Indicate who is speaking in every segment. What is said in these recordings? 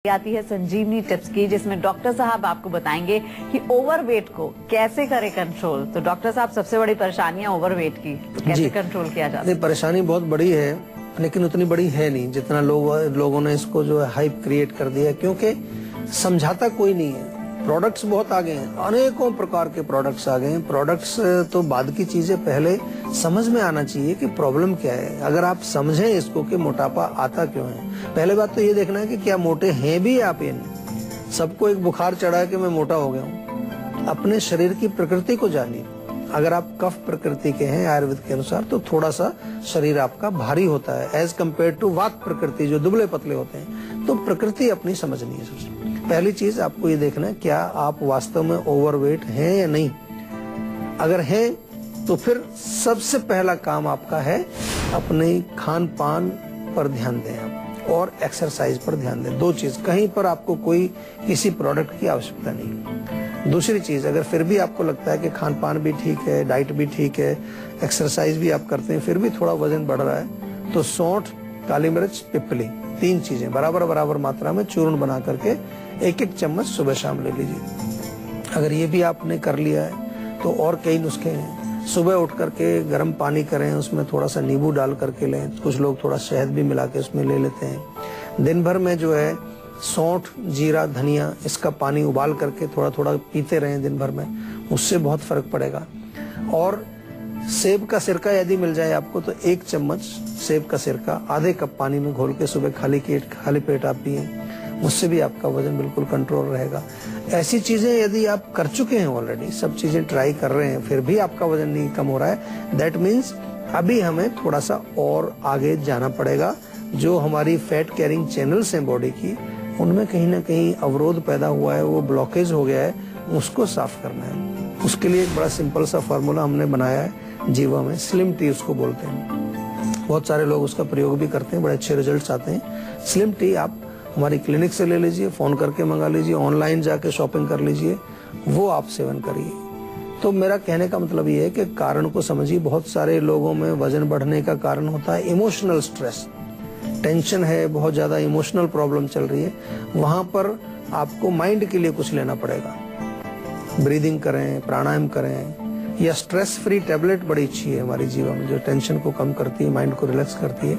Speaker 1: आती है संजीवनी टिप्स की, जिसमें डॉक्टर साहब आपको बताएंगे कि ओवरवेट को कैसे करें कंट्रोल। तो डॉक्टर साहब, सबसे बड़ी परेशानियां ओवरवेट की तो कैसे कंट्रोल किया जाता है?
Speaker 2: परेशानी बहुत बड़ी है, लेकिन उतनी बड़ी है नहीं जितना लोगों ने इसको जो है हाइप क्रिएट कर दिया, क्योंकि समझाता कोई नहीं है। प्रोडक्ट्स बहुत आ गए हैं, अनेकों प्रकार के प्रोडक्ट्स आ गए हैं। प्रोडक्ट्स तो बाद की चीजें, पहले समझ में आना चाहिए कि प्रॉब्लम क्या है। अगर आप समझें इसको कि मोटापा आता क्यों है, पहले बात तो ये देखना है कि क्या मोटे हैं भी आप या नहीं। सबको एक बुखार चढ़ा है कि मैं मोटा हो गया हूँ। अपने शरीर की प्रकृति को जानिए। अगर आप कफ प्रकृति के हैं आयुर्वेद के अनुसार, तो थोड़ा सा शरीर आपका भारी होता है एज कम्पेयर टू वात प्रकृति, जो दुबले पतले होते हैं। तो प्रकृति अपनी समझनी है। सबसे पहली चीज आपको ये देखना है, क्या आप वास्तव में ओवरवेट हैं या नहीं। अगर हैं तो फिर सबसे पहला काम आपका है अपने खान पान पर ध्यान दें आप, और एक्सरसाइज पर ध्यान दें। दो चीज, कहीं पर आपको कोई किसी प्रोडक्ट की आवश्यकता नहीं। दूसरी चीज, अगर फिर भी आपको लगता है कि खान पान भी ठीक है, डाइट भी ठीक है, एक्सरसाइज भी आप करते हैं, फिर भी थोड़ा वजन बढ़ रहा है, तो सौंठ, काली मिर्च, पिपली, तीन चीजें बराबर मात्रा में चूर्ण बना करके एक चम्मच सुबह शाम ले लीजिए। अगर ये भी आपने कर लिया है तो और कई नुस्खे हैं। सुबह उठ करके गर्म पानी करें, उसमें थोड़ा सा नींबू डाल करके लें। कुछ लोग थोड़ा शहद भी मिला के उसमें ले लेते हैं। दिन भर में जो है सौंठ, जीरा, धनिया, इसका पानी उबाल करके थोड़ा थोड़ा पीते रहें दिन भर में, उससे बहुत फर्क पड़ेगा। और सेब का सिरका यदि मिल जाए आपको, तो 1 चम्मच सेब का सिरका आधे कप पानी में घोल के सुबह खाली पेट आप पिए, उससे भी आपका वजन बिल्कुल कंट्रोल रहेगा। ऐसी चीजें यदि आप कर चुके हैं ऑलरेडी, सब चीजें ट्राई कर रहे हैं, फिर भी आपका वजन नहीं कम हो रहा है, दैट मीन्स अभी हमें थोड़ा सा और आगे जाना पड़ेगा। जो हमारी फैट कैरिंग चैनल्स हैं बॉडी की, उनमें कहीं ना कहीं अवरोध पैदा हुआ है, वो ब्लॉकेज हो गया है, उसको साफ करना है। उसके लिए एक बड़ा सिंपल सा फार्मूला हमने बनाया है जीवा में, स्लिम टी उसको बोलते हैं। बहुत सारे लोग उसका प्रयोग भी करते हैं, बड़े अच्छे रिजल्ट्स आते हैं। स्लिम टी आप हमारी क्लिनिक से ले लीजिए, फोन करके मंगा लीजिए, ऑनलाइन जाके शॉपिंग कर लीजिए, वो आप सेवन करिए। तो मेरा कहने का मतलब ये है कि कारण को समझिए। बहुत सारे लोगों में वजन बढ़ने का कारण होता है इमोशनल स्ट्रेस, टेंशन है, बहुत ज्यादा इमोशनल प्रॉब्लम चल रही है। वहां पर आपको माइंड के लिए कुछ लेना पड़ेगा। ब्रीदिंग करें, प्राणायाम करें, या स्ट्रेस फ्री टैबलेट बड़ी अच्छी है हमारी जीवन में, जो टेंशन को कम करती है, माइंड को रिलैक्स करती है,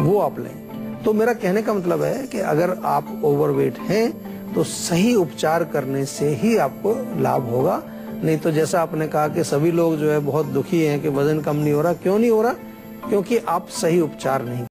Speaker 2: वो आप लें। तो मेरा कहने का मतलब है कि अगर आप ओवरवेट हैं तो सही उपचार करने से ही आपको लाभ होगा। नहीं तो जैसा आपने कहा कि सभी लोग जो है बहुत दुखी हैं कि वजन कम नहीं हो रहा। क्यों नहीं हो रहा? क्योंकि आप सही उपचार नहीं